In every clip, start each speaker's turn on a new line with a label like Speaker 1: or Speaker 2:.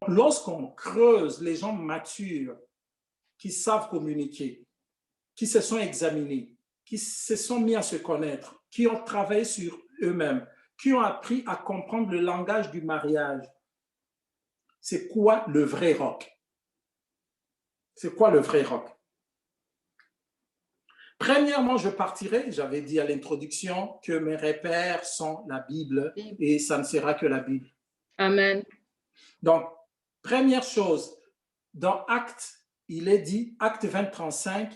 Speaker 1: lorsqu'on creuse les gens matures qui savent communiquer, qui se sont examinés, qui se sont mis à se connaître, qui ont travaillé sur eux-mêmes, qui ont appris à comprendre le langage du mariage, c'est quoi le vrai rock? C'est quoi le vrai rock? Premièrement, je partirai, j'avais dit à l'introduction que mes repères sont la Bible et ça ne sera que la Bible.
Speaker 2: Amen.
Speaker 1: Donc, première chose, dans Actes, il est dit, Acte 20, 35,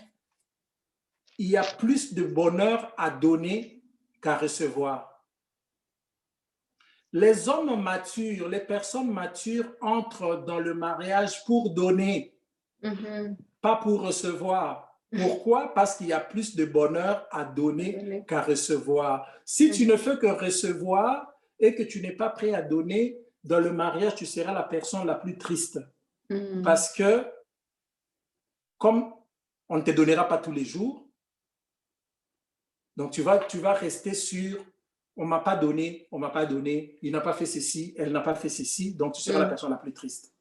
Speaker 1: il y a plus de bonheur à donner qu'à recevoir. Les hommes matures, les personnes matures entrent dans le mariage pour donner, pas pour recevoir. Pourquoi? Parce qu'il y a plus de bonheur à donner qu'à recevoir. Si tu ne fais que recevoir et que tu n'es pas prêt à donner, dans le mariage, tu seras la personne la plus triste. Parce que, comme on ne te donnera pas tous les jours, donc tu vas rester sur on ne m'a pas donné, il n'a pas fait ceci, elle n'a pas fait ceci, donc tu seras la personne la plus triste.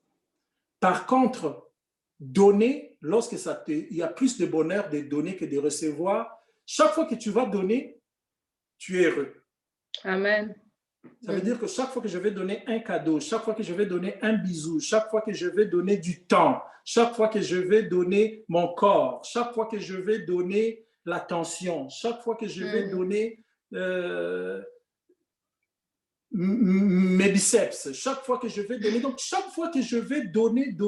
Speaker 1: Par contre, donner, lorsque il y a plus de bonheur de donner que de recevoir, chaque fois que tu vas donner, tu es heureux.
Speaker 2: Amen.
Speaker 1: Ça veut dire que chaque fois que je vais donner un cadeau, chaque fois que je vais donner un bisou, chaque fois que je vais donner du temps, chaque fois que je vais donner mon corps, chaque fois que je vais donner l'attention, chaque fois que je vais donner mes biceps, chaque fois que je vais donner, donc chaque fois que je vais donner,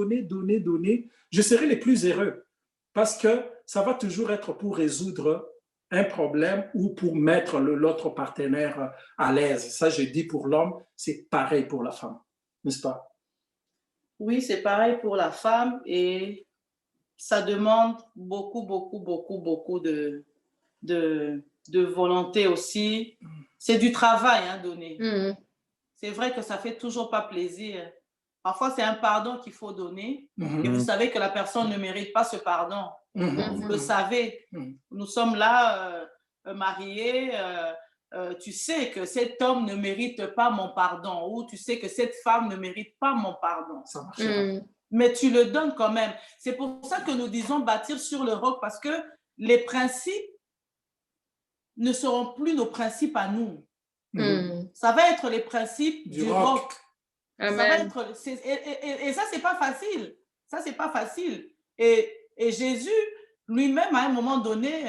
Speaker 1: je serai le plus heureux parce que ça va toujours être pour résoudre un problème ou pour mettre l'autre partenaire à l'aise. Ça, je dis pour l'homme, c'est pareil pour la femme, n'est-ce pas?
Speaker 3: Oui, c'est pareil pour la femme et ça demande beaucoup de volonté aussi. C'est du travail, hein, donner. C'est vrai que ça fait toujours pas plaisir. Parfois, c'est un pardon qu'il faut donner et vous savez que la personne ne mérite pas ce pardon. Vous le savez. Nous sommes là mariés. Tu sais que cet homme ne mérite pas mon pardon ou tu sais que cette femme ne mérite pas mon pardon.
Speaker 1: Ça marche.
Speaker 3: Mais tu le donnes quand même. C'est pour ça que nous disons bâtir sur le roc parce que les principes ne seront plus nos principes à nous. Ça va être les principes du roc.
Speaker 2: Amen.
Speaker 3: Et ça, c'est pas facile. Ça, c'est pas facile. Et Jésus, lui-même, à un moment donné,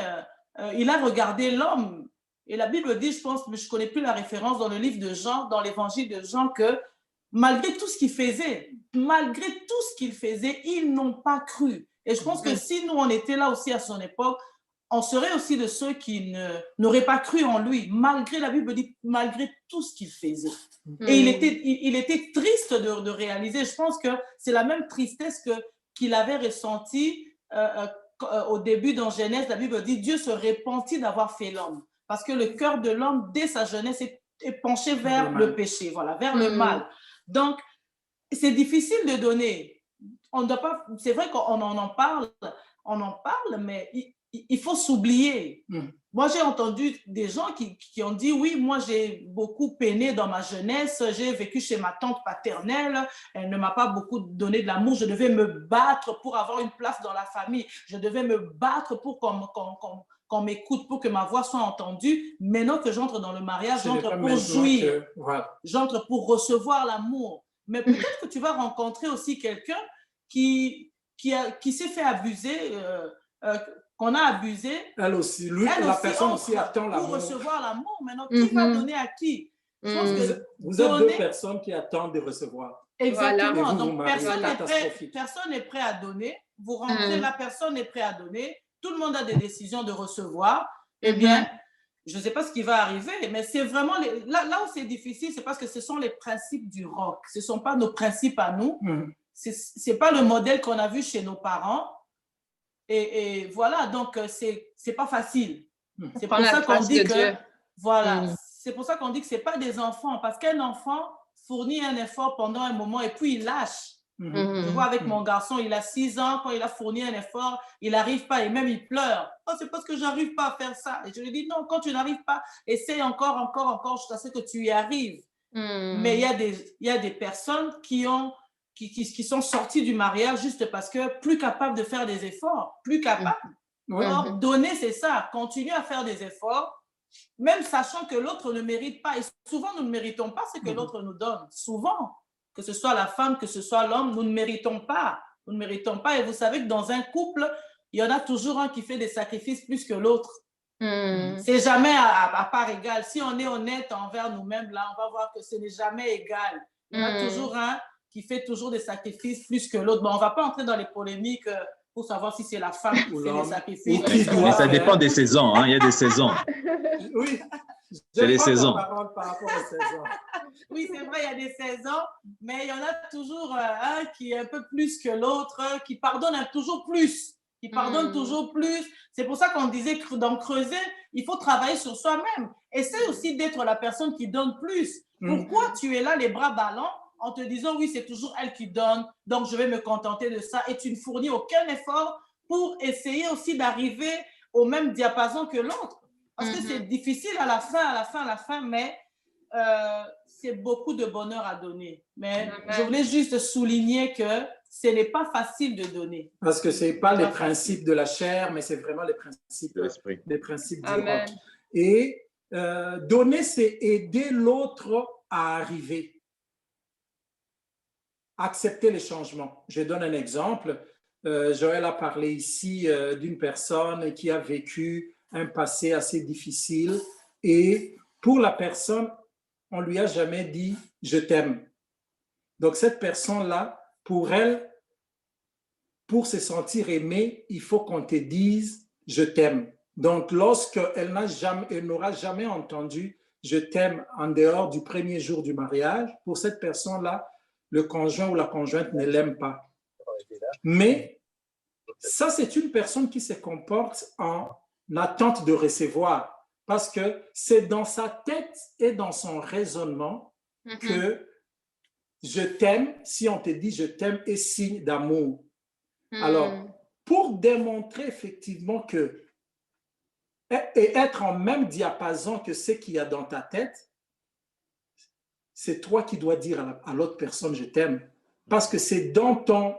Speaker 3: il a regardé l'homme. Et la Bible dit, je pense, mais je ne connais plus la référence dans le livre de Jean, dans l'évangile de Jean, que malgré tout ce qu'il faisait, ils n'ont pas cru. Et je pense que si nous, on était là aussi à son époque, on serait aussi de ceux qui n'auraient pas cru en lui, malgré, la Bible dit, malgré tout ce qu'il faisait. Et il était triste de réaliser. Je pense que c'est la même tristesse qu'il avait ressentie au début dans Genèse. La Bible dit, Dieu se repentit d'avoir fait l'homme. Parce que le cœur de l'homme, dès sa jeunesse, est penché vers le péché, voilà, vers le mal. Donc, c'est difficile de donner. On doit pas, c'est vrai qu'on en parle, mais il faut s'oublier. Moi, j'ai entendu des gens qui ont dit, oui, moi, j'ai beaucoup peiné dans ma jeunesse, j'ai vécu chez ma tante paternelle, elle ne m'a pas beaucoup donné de l'amour, je devais me battre pour avoir une place dans la famille, je devais me battre pour qu'on m'écoute, pour que ma voix soit entendue. Maintenant que j'entre dans le mariage, j'entre pour jouir, j'entre pour recevoir l'amour. Mais peut-être que tu vas rencontrer aussi quelqu'un qui s'est fait abuser, qu'on a abusé.
Speaker 1: Elle aussi, la personne aussi attend l'amour.
Speaker 3: Pour recevoir l'amour. Maintenant, qui va donner à qui? Je pense que
Speaker 1: vous êtes deux personnes qui attendent de recevoir.
Speaker 3: Exactement.
Speaker 1: Voilà.
Speaker 3: Donc, personne n'est prêt à donner. Vous rentrez, la personne n'est prêt à donner. Tout le monde a des décisions de recevoir. Eh bien, je ne sais pas ce qui va arriver, mais c'est vraiment là où c'est difficile, c'est parce que ce sont les principes du roc. Ce ne sont pas nos principes à nous. Ce n'est pas le modèle qu'on a vu chez nos parents. Et voilà, donc c'est pas facile. C'est pour ça qu'on dit que c'est pour ça qu'on dit que c'est pas des enfants, parce qu'un enfant fournit un effort pendant un moment et puis il lâche. Je vois avec mon garçon, il a 6 ans, quand il a fourni un effort, il n'arrive pas et même il pleure. Oh, c'est parce que j'arrive pas à faire ça. Et je lui dis non, quand tu n'arrives pas, essaye encore jusqu'à ce que tu y arrives. Mais il y a des personnes qui ont qui sont sortis du mariage juste parce que plus capables de faire des efforts, plus capables. Or, donner, c'est ça. Continuer à faire des efforts, même sachant que l'autre ne mérite pas. Et souvent, nous ne méritons pas ce que l'autre nous donne. Souvent, que ce soit la femme, que ce soit l'homme, nous ne méritons pas. Nous ne méritons pas. Et vous savez que dans un couple, il y en a toujours un qui fait des sacrifices plus que l'autre. C'est jamais à part égale. Si on est honnête envers nous-mêmes, là, on va voir que ce n'est jamais égal. Il y en a toujours un qui fait toujours des sacrifices plus que l'autre. Bon, on ne va pas entrer dans les polémiques pour savoir si c'est la femme qui fait les sacrifices.
Speaker 4: Mais ça dépend des saisons, hein. Il y a des saisons.
Speaker 1: Oui,
Speaker 4: c'est les saisons.
Speaker 1: Par rapport aux saisons.
Speaker 3: Oui, c'est vrai, il y a des saisons, mais il y en a toujours un qui est un peu plus que l'autre, qui pardonne toujours plus. Qui pardonne toujours plus. C'est pour ça qu'on disait que dans creuser, il faut travailler sur soi-même. Essaie aussi d'être la personne qui donne plus. Pourquoi tu es là les bras ballants en te disant oui, c'est toujours elle qui donne, donc je vais me contenter de ça, et tu ne fournis aucun effort pour essayer aussi d'arriver au même diapason que l'autre. Parce que c'est difficile à la fin, mais c'est beaucoup de bonheur à donner. Mais je voulais juste souligner que ce n'est pas facile de donner.
Speaker 1: Parce que ce n'est pas les principes de la chair, mais c'est vraiment les principes de l'esprit. Les principes du roc. Et donner, c'est aider l'autre à arriver. Accepter les changements. Je donne un exemple. Joël a parlé ici d'une personne qui a vécu un passé assez difficile et pour la personne, on ne lui a jamais dit « je t'aime ». Donc cette personne-là, pour elle, pour se sentir aimée, il faut qu'on te dise « je t'aime ». Donc lorsqu'elle n'aura jamais entendu « je t'aime » en dehors du premier jour du mariage, pour cette personne-là, le conjoint ou la conjointe ne l'aime pas. Mais ça, c'est une personne qui se comporte en attente de recevoir parce que c'est dans sa tête et dans son raisonnement que je t'aime, si on te dit je t'aime, est signe d'amour. Alors, pour démontrer effectivement que et être en même diapason que ce qu'il y a dans ta tête, c'est toi qui dois dire à l'autre personne je t'aime parce que c'est dans ton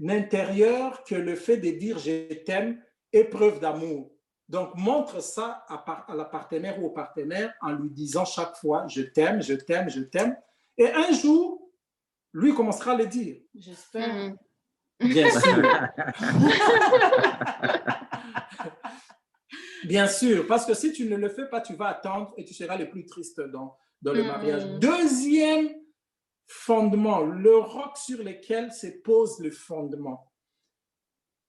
Speaker 1: intérieur que le fait de dire je t'aime est preuve d'amour. Donc, montre ça à la partenaire ou au partenaire en lui disant chaque fois je t'aime, je t'aime, je t'aime. Et un jour, lui commencera à le dire.
Speaker 3: J'espère.
Speaker 1: Bien sûr. Bien sûr, parce que si tu ne le fais pas, tu vas attendre et tu seras le plus triste dans le mariage. Deuxième fondement, le roc sur lequel se pose le fondement.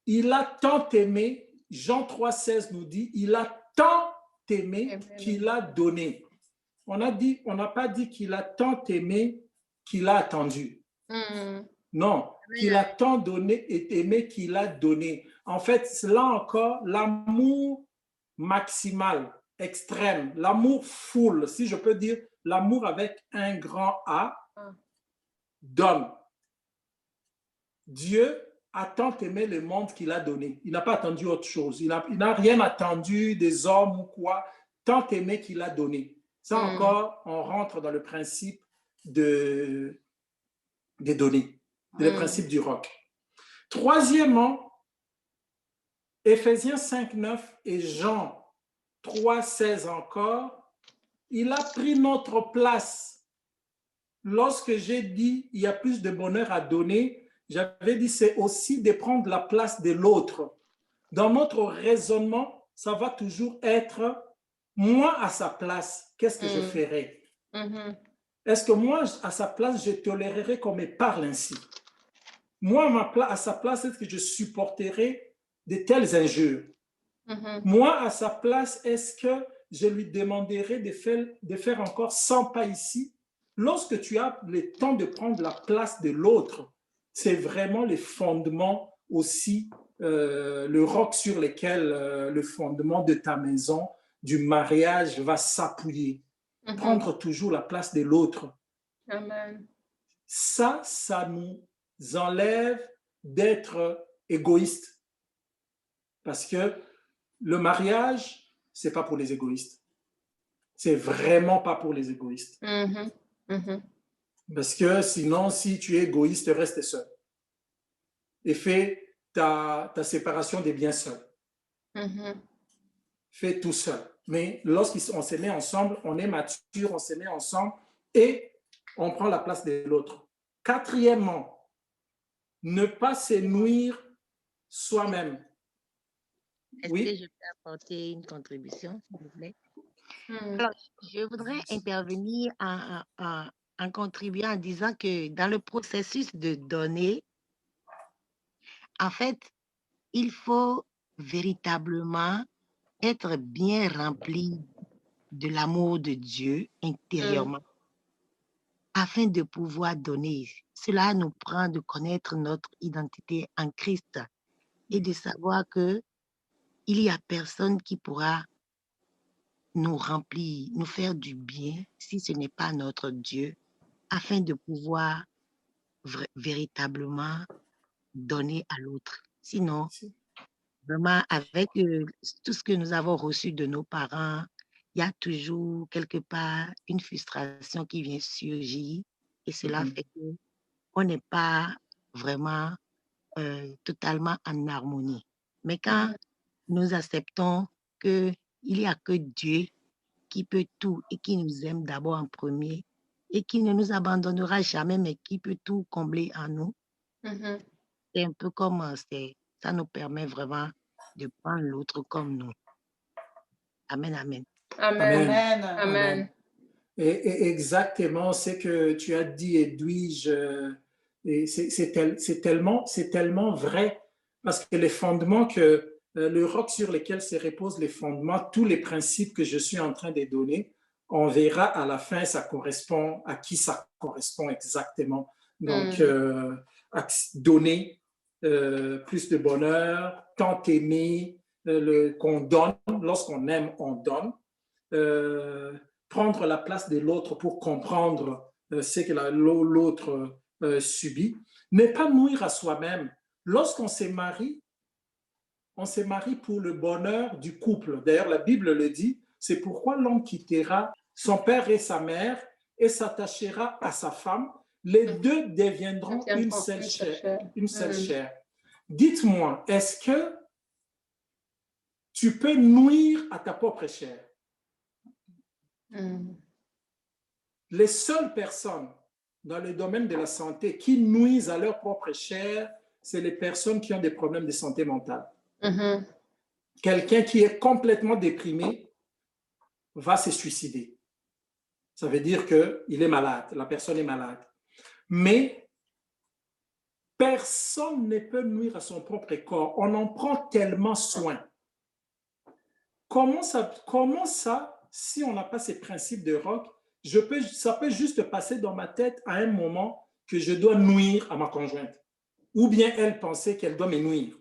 Speaker 1: Il a tant aimé, Jean 3,16 nous dit, il a tant aimé qu'il a donné. On n'a pas dit qu'il a tant aimé qu'il a attendu. Non, qu'il a tant donné et aimé qu'il a donné. En fait, là encore, l'amour maximal, extrême, l'amour full, si je peux dire, l'amour avec un grand A, donne. Dieu a tant aimé le monde qu'il a donné. Il n'a pas attendu autre chose. Il n'a rien attendu des hommes ou quoi. Tant aimé qu'il a donné. Ça encore, on rentre dans le principe des données, le principe du roc. Troisièmement, Éphésiens 5,9 et Jean 3,16 encore, il a pris notre place. Lorsque j'ai dit il y a plus de bonheur à donner, j'avais dit c'est aussi de prendre la place de l'autre. Dans notre raisonnement, ça va toujours être moi à sa place, qu'est-ce que je ferais? Est-ce que moi à sa place, je tolérerais qu'on me parle ainsi? Moi à sa place, est-ce que je supporterais de telles injures? Moi à sa place, est-ce que je lui demanderais de faire encore 100 pas ici? Lorsque tu as le temps de prendre la place de l'autre, c'est vraiment les fondements aussi, le roc sur lequel le fondement de ta maison, du mariage va s'appuyer. Prendre toujours la place de l'autre.
Speaker 2: Amen.
Speaker 1: Ça nous enlève d'être égoïste. Parce que le mariage, ce n'est pas pour les égoïstes. C'est vraiment pas pour les égoïstes. Parce que sinon, si tu es égoïste, reste seul. Et fais ta séparation des biens seul. Fais tout seul. Mais lorsqu'on se met ensemble, on est mature, on se met ensemble et on prend la place de l'autre. Quatrièmement, ne pas se nuire soi-même.
Speaker 5: Est-ce que je peux apporter une contribution, s'il vous plaît? Alors, je voudrais intervenir en contribuant en disant que dans le processus de donner, en fait, il faut véritablement être bien rempli de l'amour de Dieu intérieurement afin de pouvoir donner. Cela nous prend de connaître notre identité en Christ et de savoir que il y a personne qui pourra nous remplir, nous faire du bien si ce n'est pas notre Dieu, afin de pouvoir véritablement donner à l'autre. Sinon, vraiment, avec tout ce que nous avons reçu de nos parents, il y a toujours quelque part une frustration qui vient surgir et cela fait qu'on n'est pas vraiment totalement en harmonie. Mais quand nous acceptons qu'il n'y a que Dieu qui peut tout et qui nous aime d'abord en premier et qui ne nous abandonnera jamais, mais qui peut tout combler en nous, c'est un peu comme ça nous permet vraiment de prendre l'autre comme nous. Amen, amen.
Speaker 2: Amen.
Speaker 3: Amen.
Speaker 2: Amen.
Speaker 1: Et exactement ce que tu as dit, Edwige, c'est tellement vrai, parce que les fondements que le roc sur lequel se reposent les fondements, tous les principes que je suis en train de donner, on verra à la fin, ça correspond à qui ça correspond exactement. Donc, donner plus de bonheur, tant aimer, qu'on donne, lorsqu'on aime, on donne. Prendre la place de l'autre pour comprendre ce que l'autre subit, ne pas nuire à soi-même. Lorsqu'on se marie, on se marie pour le bonheur du couple. D'ailleurs, la Bible le dit, c'est pourquoi l'homme quittera son père et sa mère et s'attachera à sa femme. Les deux deviendront une seule chair. Une seule chair. Dites-moi, est-ce que tu peux nuire à ta propre chair? Les seules personnes dans le domaine de la santé qui nuisent à leur propre chair, c'est les personnes qui ont des problèmes de santé mentale. Quelqu'un qui est complètement déprimé va se suicider. Ça veut dire qu'il est malade, la personne est malade. Mais personne ne peut nuire à son propre corps. On en prend tellement soin. Comment ça, si on n'a pas ces principes de roc, ça peut juste passer dans ma tête à un moment que je dois nuire à ma conjointe. Ou bien elle pensait qu'elle doit me nuire.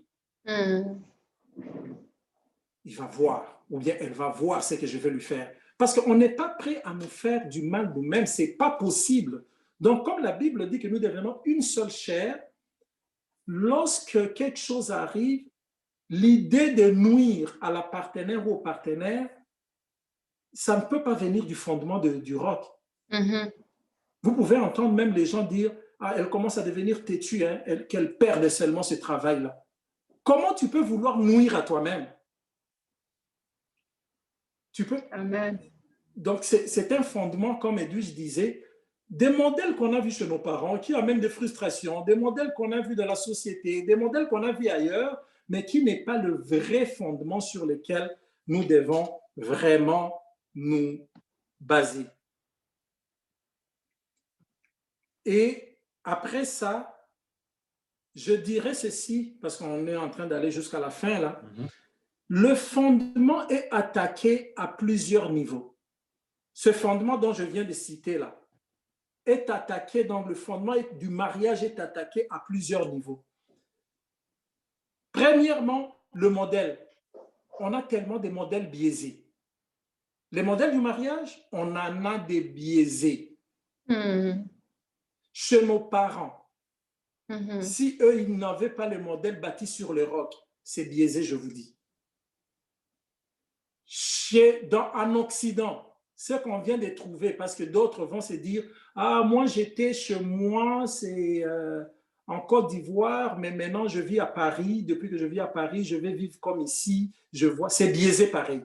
Speaker 1: Il va voir, ou bien elle va voir ce que je vais lui faire. Parce qu'on n'est pas prêt à nous faire du mal nous-mêmes, ce n'est pas possible. Donc, comme la Bible dit que nous devenons une seule chair, lorsque quelque chose arrive, l'idée de nuire à la partenaire ou au partenaire, ça ne peut pas venir du fondement du roc. Vous pouvez entendre même les gens dire « Ah, elle commence à devenir têtue, hein, qu'elle perde seulement ce travail-là. » Comment tu peux vouloir nuire à toi-même? Tu peux?
Speaker 2: Amen.
Speaker 1: Donc, c'est un fondement, comme Edwige disait, des modèles qu'on a vus chez nos parents qui amènent des frustrations, des modèles qu'on a vus dans la société, des modèles qu'on a vus ailleurs, mais qui n'est pas le vrai fondement sur lequel nous devons vraiment nous baser. Et après ça, je dirais ceci, parce qu'on est en train d'aller jusqu'à la fin là, le fondement est attaqué à plusieurs niveaux. Ce fondement dont je viens de citer là est attaqué, donc le fondement du mariage est attaqué à plusieurs niveaux. Premièrement, le modèle. On a tellement de modèles biaisés. Les modèles du mariage, on en a des biaisés. Chez nos parents, si eux, ils n'avaient pas le modèle bâti sur le roc, c'est biaisé, je vous dis. En Occident, ce qu'on vient de trouver, parce que d'autres vont se dire, ah, moi j'étais chez moi, c'est en Côte d'Ivoire, mais maintenant je vis à Paris. Depuis que je vis à Paris, je vais vivre comme ici. Je vois, c'est biaisé pareil,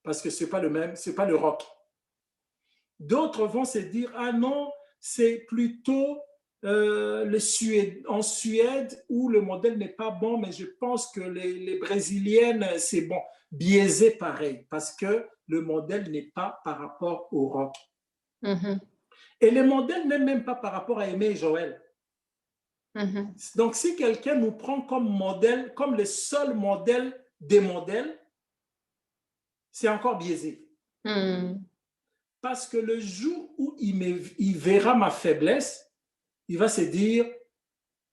Speaker 1: parce que c'est pas le même, c'est pas le rock. D'autres vont se dire, ah non, c'est plutôt en Suède où le modèle n'est pas bon, mais je pense que les Brésiliennes, c'est bon. Biaisé pareil, parce que le modèle n'est pas par rapport au rock. Et le modèle n'est même pas par rapport à Aimé et Joël. Donc, si quelqu'un nous prend comme modèle, comme le seul modèle des modèles, c'est encore biaisé. Parce que le jour où il verra ma faiblesse, il va se dire,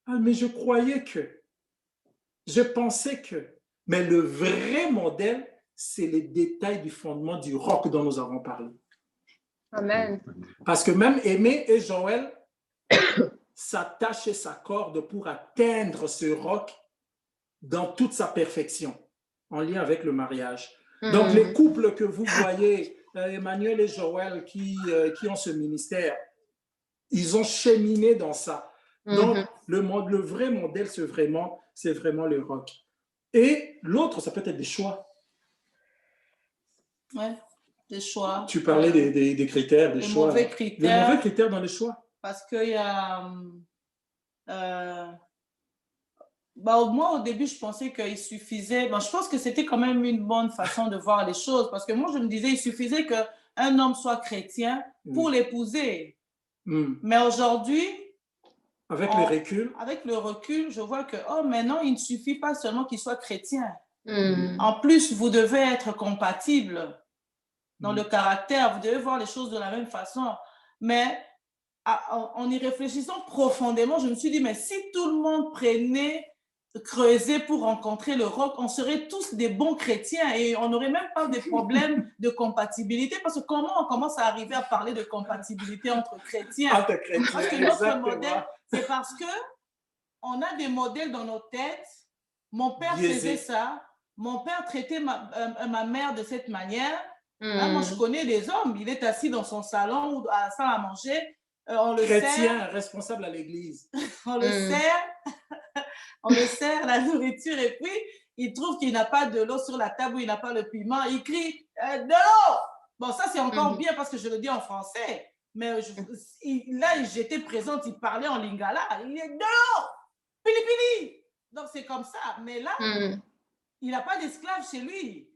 Speaker 1: ah, mais je croyais que, je pensais que. Mais le vrai modèle, c'est les détails du fondement du rock dont nous avons parlé.
Speaker 2: Amen.
Speaker 1: Parce que même Aimé et Joël s'attachent et s'accordent pour atteindre ce rock dans toute sa perfection, en lien avec le mariage. Donc, les couples que vous voyez, Emmanuel et Joël, qui ont ce ministère, ils ont cheminé dans ça. Donc, le vrai modèle, c'est vraiment le rock. Et l'autre, ça peut être des choix.
Speaker 3: Ouais, des choix.
Speaker 1: Tu parlais des critères, des choix.
Speaker 3: Mauvais critères.
Speaker 1: Les mauvais critères dans les choix.
Speaker 3: Parce qu'il y a... moi, au début, je pensais qu'il suffisait... je pense que c'était quand même une bonne façon de voir les choses. Parce que moi, je me disais, il suffisait qu'un homme soit chrétien pour l'épouser. Mais aujourd'hui...
Speaker 1: Avec le recul,
Speaker 3: je vois que maintenant, il ne suffit pas seulement qu'il soit chrétien. En plus, vous devez être compatible dans le caractère. Vous devez voir les choses de la même façon. Mais en y réfléchissant profondément, je me suis dit, mais si tout le monde creusait pour rencontrer le rock, on serait tous des bons chrétiens et on n'aurait même pas de problème de compatibilité. Parce que comment on commence à arriver à parler de compatibilité entre chrétiens? Parce que notre modèle, c'est parce qu'on a des modèles dans nos têtes. Mon père faisait ça. Mon père traitait ma mère de cette manière. Moi, je connais des hommes. Il est assis dans son salon ou à la salle à manger. On le
Speaker 1: chrétien,
Speaker 3: sert,
Speaker 1: responsable à l'église.
Speaker 3: on le sert la nourriture et puis il trouve qu'il n'a pas de l'eau sur la table ou il n'a pas le piment. Il crie de l'eau. Bon, ça c'est encore bien parce que je le dis en français. Mais là, j'étais présente, il parlait en lingala. Il est de l'eau, pili pili. Donc c'est comme ça. Mais là, il n'a pas d'esclaves chez lui.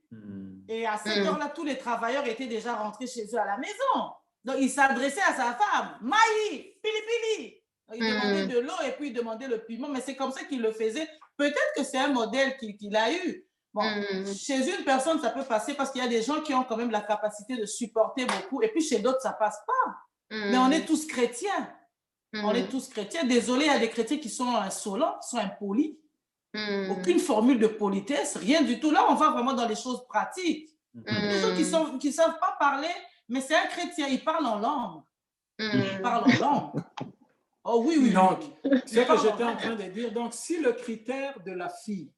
Speaker 3: Et à cette heure-là, tous les travailleurs étaient déjà rentrés chez eux à la maison. Donc, il s'adressait à sa femme. Maï, pili pili. Il demandait de l'eau et puis il demandait le piment. Mais c'est comme ça qu'il le faisait. Peut-être que c'est un modèle qu'il a eu. Bon, chez une personne, ça peut passer parce qu'il y a des gens qui ont quand même la capacité de supporter beaucoup. Et puis, chez d'autres, ça passe pas. Mais on est tous chrétiens. On est tous chrétiens. Désolé, il y a des chrétiens qui sont insolents, qui sont impolis. Aucune formule de politesse, rien du tout. Là, on va vraiment dans les choses pratiques. Des gens qui ne savent pas parler, mais c'est un chrétien, il parle en langue. Il parle en langue. Oh oui, oui.
Speaker 1: Donc, c'est ce que j'étais en train de dire. Donc, si le critère de la fille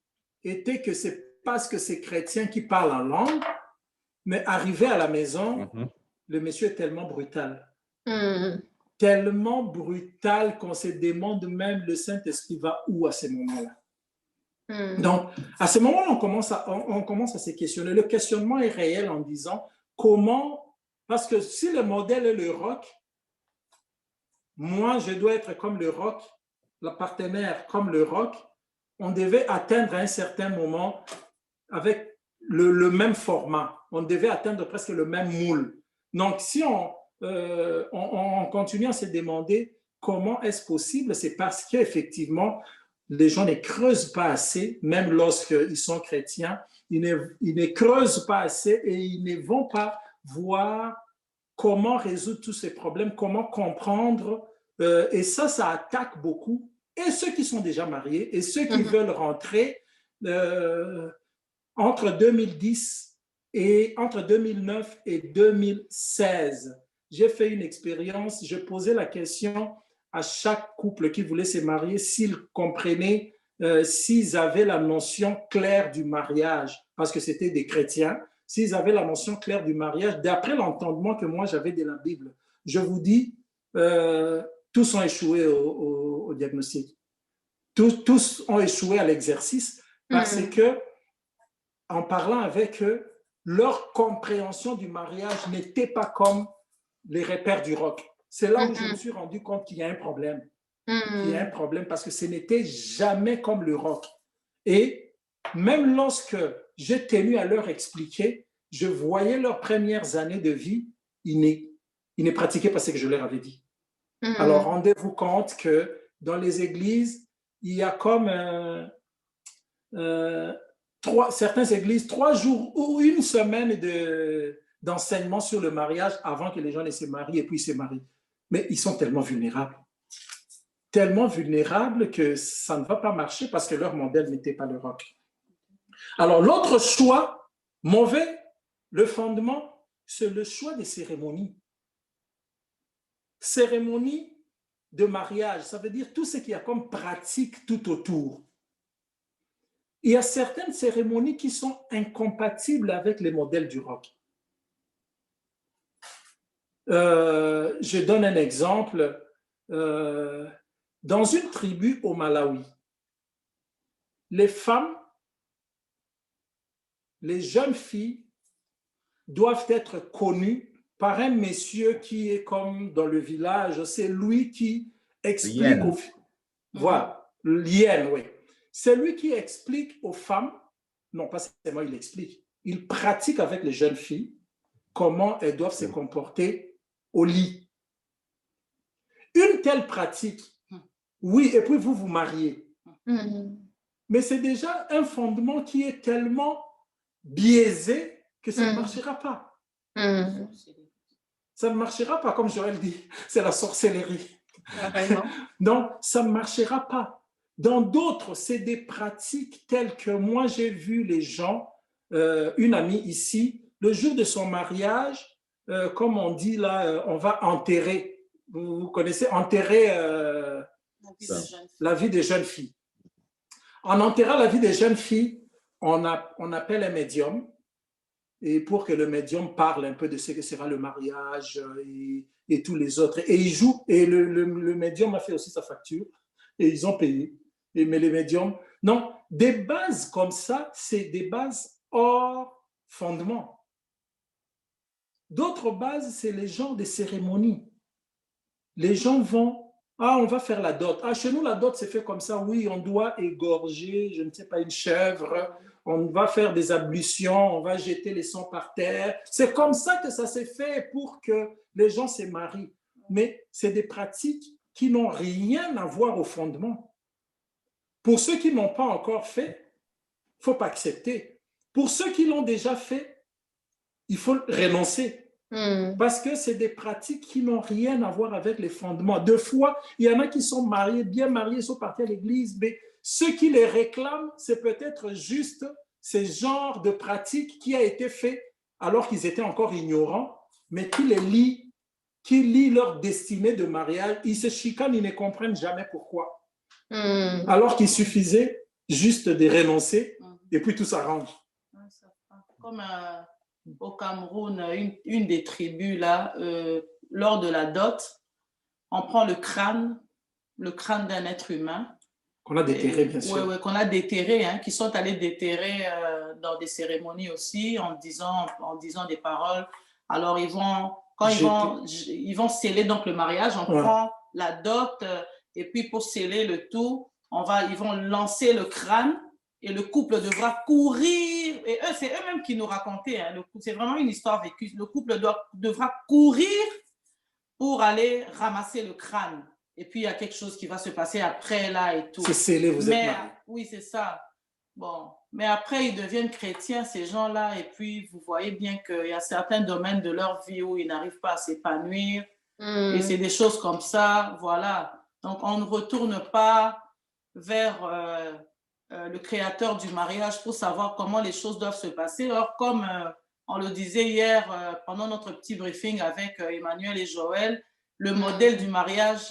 Speaker 1: était que c'est parce que c'est chrétien qui parle en langue, mais arrivé à la maison, le monsieur est tellement brutal. Tellement brutal qu'on se demande même le Saint-Esprit va où à ces moments-là. Donc, à ce moment-là, on commence à se questionner. Le questionnement est réel en disant comment, parce que si le modèle est le rock, moi, je dois être comme le rock, la partenaire comme le rock, on devait atteindre à un certain moment avec le même format. On devait atteindre presque le même moule. Donc, si on continue à se demander comment est-ce possible, c'est parce qu'effectivement, les gens ne creusent pas assez, même lorsqu'ils sont chrétiens, ils ne creusent pas assez et ils ne vont pas voir comment résoudre tous ces problèmes, comment comprendre. Et ça attaque beaucoup. Et ceux qui sont déjà mariés et ceux qui veulent rentrer entre 2010 et entre 2009 et 2016. J'ai fait une expérience, je posais la question à chaque couple qui voulait se marier s'ils comprenaient, s'ils avaient la notion claire du mariage, parce que c'était des chrétiens. s'ils avaient la notion claire du mariage, d'après l'entendement que moi j'avais de la Bible, je vous dis, tous ont échoué au diagnostic. Tous ont échoué à l'exercice parce que, en parlant avec eux, leur compréhension du mariage n'était pas comme les repères du rock. C'est là où je me suis rendu compte qu'il y a un problème. Il y a un problème parce que ce n'était jamais comme le rock. Et même lorsque j'ai tenu à leur expliquer, je voyais leurs premières années de vie, ils ne pratiquaient pas ce que je leur avais dit. Alors, rendez-vous compte que dans les églises, il y a comme certaines églises, 3 jours ou une semaine d'enseignement sur le mariage avant que les gens ne se marient et puis ils se marient. Mais ils sont tellement vulnérables que ça ne va pas marcher parce que leur modèle n'était pas le rock. Alors, l'autre choix mauvais, le fondement, c'est le choix des cérémonies. Cérémonie de mariage, ça veut dire tout ce qu'il y a comme pratique tout autour. Il y a certaines cérémonies qui sont incompatibles avec les modèles du rock. Je donne un exemple. Dans une tribu au Malawi, les femmes, les jeunes filles doivent être connues par un monsieur qui est comme dans le village, c'est lui qui explique aux filles. Voilà, l'hyène, oui. C'est lui qui explique aux femmes, non pas seulement il explique, il pratique avec les jeunes filles comment elles doivent se comporter au lit. Une telle pratique, oui, et puis vous vous mariez. Mais c'est déjà un fondement qui est tellement biaisé que ça ne marchera pas. Ça ne marchera pas, comme Joël dit, c'est la sorcellerie. Donc, ça ne marchera pas. Dans d'autres, c'est des pratiques telles que moi, j'ai vu les gens, une amie ici, le jour de son mariage, comme on dit là, on va enterrer. Vous connaissez, enterrer la vie des jeunes filles. En enterrant la vie des jeunes filles, on appelle un médium, et pour que le médium parle un peu de ce que sera le mariage et tous les autres. Et il joue, et le médium a fait aussi sa facture, et ils ont payé. Mais les médiums, non, des bases comme ça, c'est des bases hors fondement. D'autres bases, c'est les genres de cérémonies. Les gens vont, on va faire la dot. Chez nous, la dot, c'est fait comme ça. Oui, on doit égorger, je ne sais pas, une chèvre. On va faire des ablutions, on va jeter les sangs par terre. C'est comme ça que ça s'est fait pour que les gens se marient. Mais c'est des pratiques qui n'ont rien à voir au fondement. Pour ceux qui n'ont pas encore fait, il ne faut pas accepter. Pour ceux qui l'ont déjà fait, il faut renoncer. Parce que c'est des pratiques qui n'ont rien à voir avec les fondements. Deux fois, il y en a qui sont mariés, bien mariés, sont partis à l'église, mais ceux qui les réclament, c'est peut-être juste ce genre de pratique qui a été fait alors qu'ils étaient encore ignorants, mais qui les lient, qui lient leur destinée de mariage. Ils se chicanent, ils ne comprennent jamais pourquoi. Alors qu'il suffisait juste de renoncer et puis tout s'arrange.
Speaker 3: Comme au Cameroun, une des tribus là, lors de la dot, on prend le crâne d'un être humain.
Speaker 1: Qu'on a déterré, bien sûr.
Speaker 3: Oui, qu'on a déterré, qui sont allés déterrer dans des cérémonies aussi, en disant des paroles. Alors, ils vont sceller donc le mariage, on prend la dot, et puis pour sceller le tout, ils vont lancer le crâne, et le couple devra courir, et c'est eux-mêmes qui nous racontaient, c'est vraiment une histoire vécue, le couple devra courir pour aller ramasser le crâne. Et puis, il y a quelque chose qui va se passer après, là, et tout.
Speaker 1: C'est scellé, vous êtes mariés.
Speaker 3: Oui, c'est ça. Bon, mais après, ils deviennent chrétiens, ces gens-là, et puis, vous voyez bien qu'il y a certains domaines de leur vie où ils n'arrivent pas à s'épanouir, et c'est des choses comme ça, voilà. Donc, on ne retourne pas vers le créateur du mariage pour savoir comment les choses doivent se passer. Or, comme on le disait hier pendant notre petit briefing avec Emmanuel et Joël, le modèle du mariage,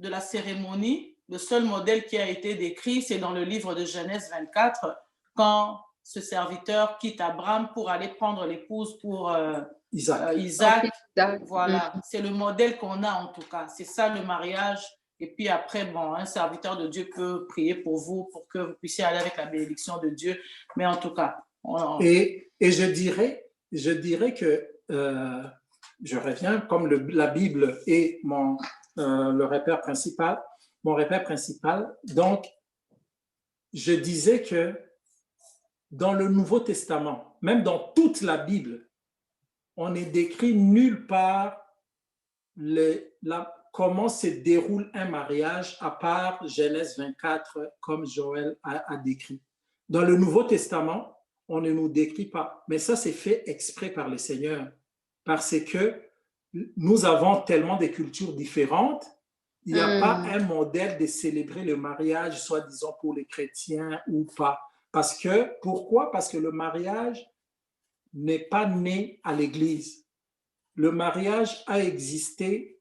Speaker 3: de la cérémonie, le seul modèle qui a été décrit, c'est dans le livre de Genèse 24, quand ce serviteur quitte Abraham pour aller prendre l'épouse pour
Speaker 1: Isaac.
Speaker 3: Isaac. Voilà, c'est le modèle qu'on a en tout cas. C'est ça le mariage. Et puis après, bon, un serviteur de Dieu peut prier pour vous pour que vous puissiez aller avec la bénédiction de Dieu. Mais en tout cas,
Speaker 1: et je dirais que je reviens comme la Bible est mon repère principal. Donc, je disais que dans le Nouveau Testament, même dans toute la Bible, on n'est décrit nulle part comment se déroule un mariage à part Genèse 24, comme Joël a décrit. Dans le Nouveau Testament, on ne nous décrit pas. Mais ça, c'est fait exprès par le Seigneur, parce que nous avons tellement de cultures différentes. Il n'y a pas un modèle de célébrer le mariage, soit disons pour les chrétiens ou pas. Pourquoi? Parce que le mariage n'est pas né à l'Église. Le mariage a existé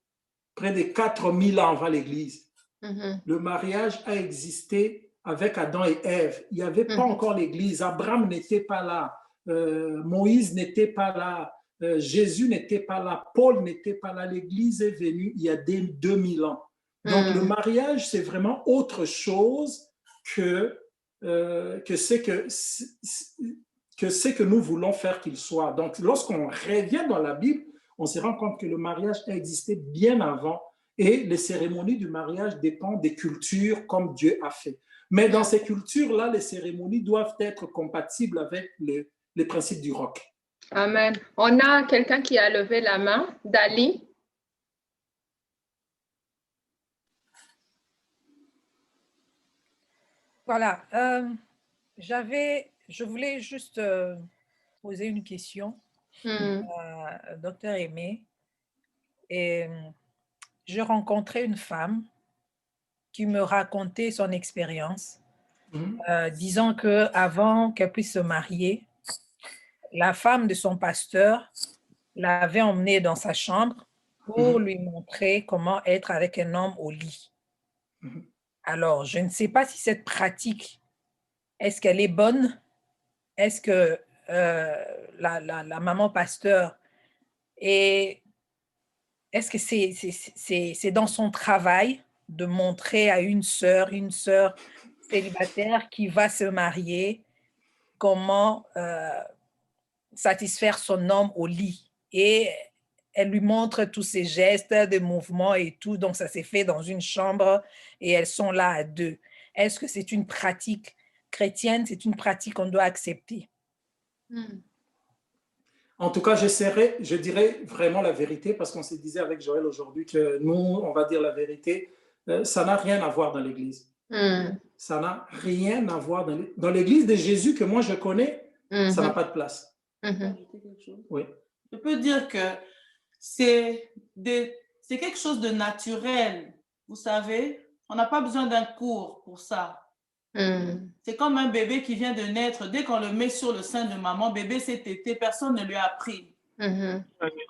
Speaker 1: près de 4000 ans avant l'Église. Le mariage a existé avec Adam et Ève. Il n'y avait pas encore l'Église. Abraham n'était pas là. Moïse n'était pas là. Jésus n'était pas là. Paul n'était pas là. L'Église est venue il y a 2000 ans. Donc, le mariage, c'est vraiment autre chose que ce que nous voulons faire qu'il soit. Donc, lorsqu'on revient dans la Bible, on se rend compte que le mariage a existé bien avant et les cérémonies du mariage dépendent des cultures comme Dieu a fait. Mais dans ces cultures-là, les cérémonies doivent être compatibles avec les principes du roc.
Speaker 2: Amen. On a quelqu'un qui a levé la main, Dali.
Speaker 6: Voilà. Je voulais juste poser une question. Docteur Aimé, et je rencontrais une femme qui me racontait son expérience, disant qu'avant qu'elle puisse se marier, la femme de son pasteur l'avait emmenée dans sa chambre pour lui montrer comment être avec un homme au lit. Alors, je ne sais pas si cette pratique, est-ce qu'elle est bonne? Est-ce que la maman pasteur, et est-ce que c'est dans son travail de montrer à une sœur célibataire qui va se marier comment satisfaire son homme au lit, et elle lui montre tous ses gestes, des mouvements et tout, donc ça s'est fait dans une chambre et elles sont là à deux. Est-ce que c'est une pratique chrétienne? C'est une pratique qu'on doit accepter?
Speaker 1: En tout cas, je dirais vraiment la vérité, parce qu'on se disait avec Joël aujourd'hui que nous, on va dire la vérité, ça n'a rien à voir dans l'Église. Ça n'a rien à voir dans l'Église de Jésus que moi je connais, ça n'a pas de place. Oui.
Speaker 3: Je peux dire que c'est quelque chose de naturel, vous savez. On n'a pas besoin d'un cours pour ça. C'est comme un bébé qui vient de naître. Dès qu'on le met sur le sein de maman, bébé s'est tété, personne ne lui a appris.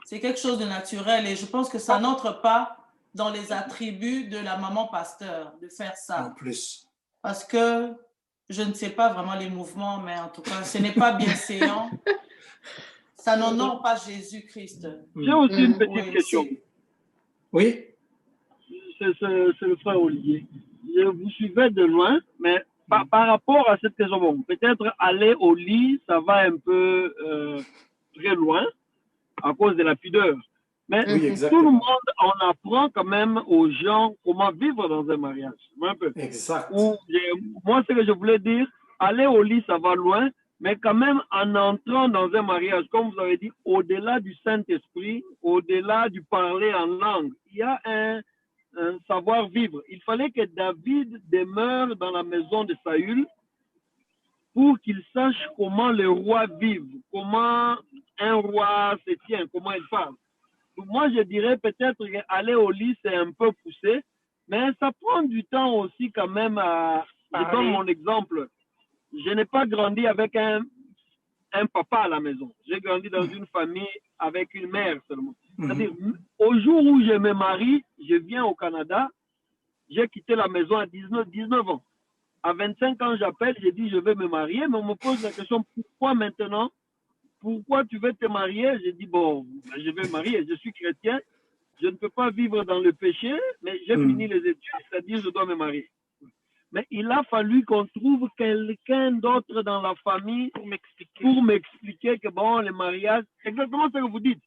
Speaker 3: C'est quelque chose de naturel et je pense que ça n'entre pas dans les attributs de la maman pasteur de faire ça.
Speaker 1: En plus.
Speaker 3: Parce que je ne sais pas vraiment les mouvements, mais en tout cas, ce n'est pas bienséant. Ça n'honore pas Jésus-Christ.
Speaker 7: J'ai aussi une petite question.
Speaker 1: Oui.
Speaker 7: C'est le frère Olivier. Je vous suivais de loin, mais par rapport à cette question, bon, peut-être aller au lit, ça va un peu très loin à cause de la pudeur. Mais tout le monde, on apprend quand même aux gens comment vivre dans un mariage. Un peu.
Speaker 1: Exact.
Speaker 7: Moi, ce que je voulais dire, aller au lit, ça va loin, mais quand même en entrant dans un mariage, comme vous avez dit, au-delà du Saint-Esprit, au-delà du parler en langue, il y a un savoir-vivre. Il fallait que David demeure dans la maison de Saül pour qu'il sache comment le roi vit, comment un roi se tient, comment il parle. Donc moi, je dirais peut-être qu'aller au lit, c'est un peu poussé, mais ça prend du temps aussi quand même à... Je donne mon exemple. Je n'ai pas grandi avec un papa à la maison. J'ai grandi dans une famille avec une mère seulement. C'est-à-dire, au jour où je me marie, je viens au Canada, j'ai quitté la maison à 19 ans. À 25 ans, j'appelle, j'ai dit, je vais me marier, mais on me pose la question, pourquoi maintenant? Pourquoi tu veux te marier? J'ai dit, bon, je vais me marier, je suis chrétien, je ne peux pas vivre dans le péché, mais j'ai fini les études, c'est-à-dire je dois me marier. Mais il a fallu qu'on trouve quelqu'un d'autre dans la famille pour m'expliquer que bon, le mariage, exactement ce que vous dites,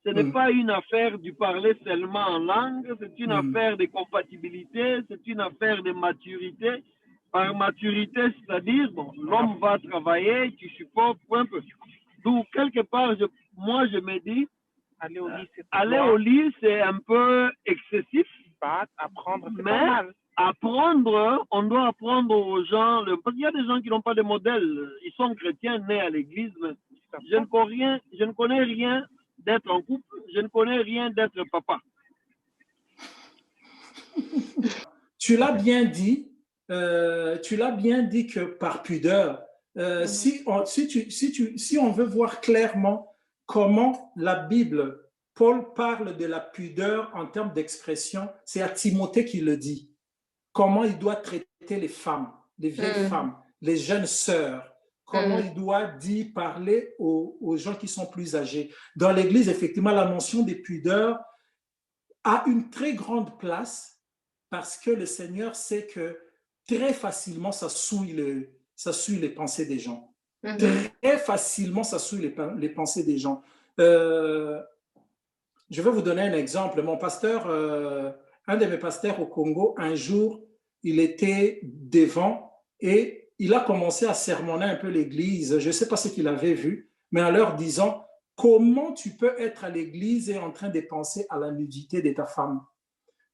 Speaker 7: ce n'est pas une affaire du parler seulement en langue, c'est une affaire de compatibilité, c'est une affaire de maturité. Par maturité, c'est-à-dire, bon, l'homme va travailler, tu supportes, un peu. Donc, quelque part, moi, je me dis, aller au lit, c'est un peu excessif.
Speaker 8: Apprendre, c'est
Speaker 7: mais
Speaker 8: pas mal.
Speaker 7: Apprendre, on doit apprendre aux gens, parce qu'il y a des gens qui n'ont pas de modèle. Ils sont chrétiens, nés à l'église, mais je ne connais rien d'être en couple, je ne connais rien d'être papa.
Speaker 1: Tu l'as bien dit que par pudeur, si on veut voir clairement comment la Bible, Paul parle de la pudeur en termes d'expression, c'est à Timothée qui le dit. Comment il doit traiter les femmes, les vieilles femmes, les jeunes sœurs, comment il doit parler aux gens qui sont plus âgés. Dans l'Église, effectivement, la notion des pudeurs a une très grande place parce que le Seigneur sait que très facilement, ça souille les pensées des gens. Très facilement, ça souille les pensées des gens. Je vais vous donner un exemple. Mon pasteur, un de mes pasteurs au Congo, un jour, il était devant et il a commencé à sermonner un peu l'église. Je ne sais pas ce qu'il avait vu, mais en leur disant, comment tu peux être à l'église et en train de penser à la nudité de ta femme?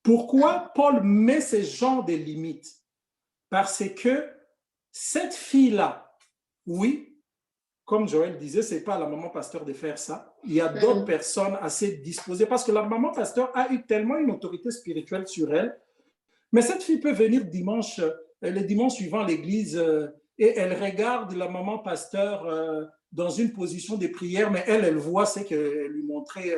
Speaker 1: Pourquoi Paul met ce genre de limites? Parce que cette fille-là, oui, comme Joël disait, ce n'est pas à la maman pasteur de faire ça. Il y a d'autres personnes assez disposées parce que la maman pasteur a eu tellement une autorité spirituelle sur elle. Mais cette fille peut venir le dimanche suivant à l'église et elle regarde la maman pasteur dans une position de prière, mais elle voit ce qu'elle lui montrait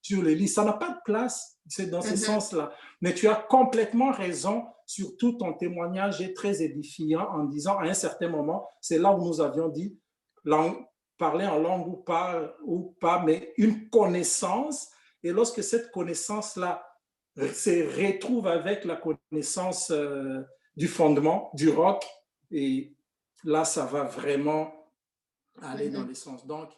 Speaker 1: sur le lit. Ça n'a pas de place, c'est dans ce sens-là. Mais tu as complètement raison, surtout ton témoignage est très édifiant en disant à un certain moment, c'est là où nous avions dit, parler en langue ou pas, mais une connaissance. Et lorsque cette connaissance-là se retrouve avec la connaissance du fondement, du roc, et là, ça va vraiment aller dans les sens. Donc,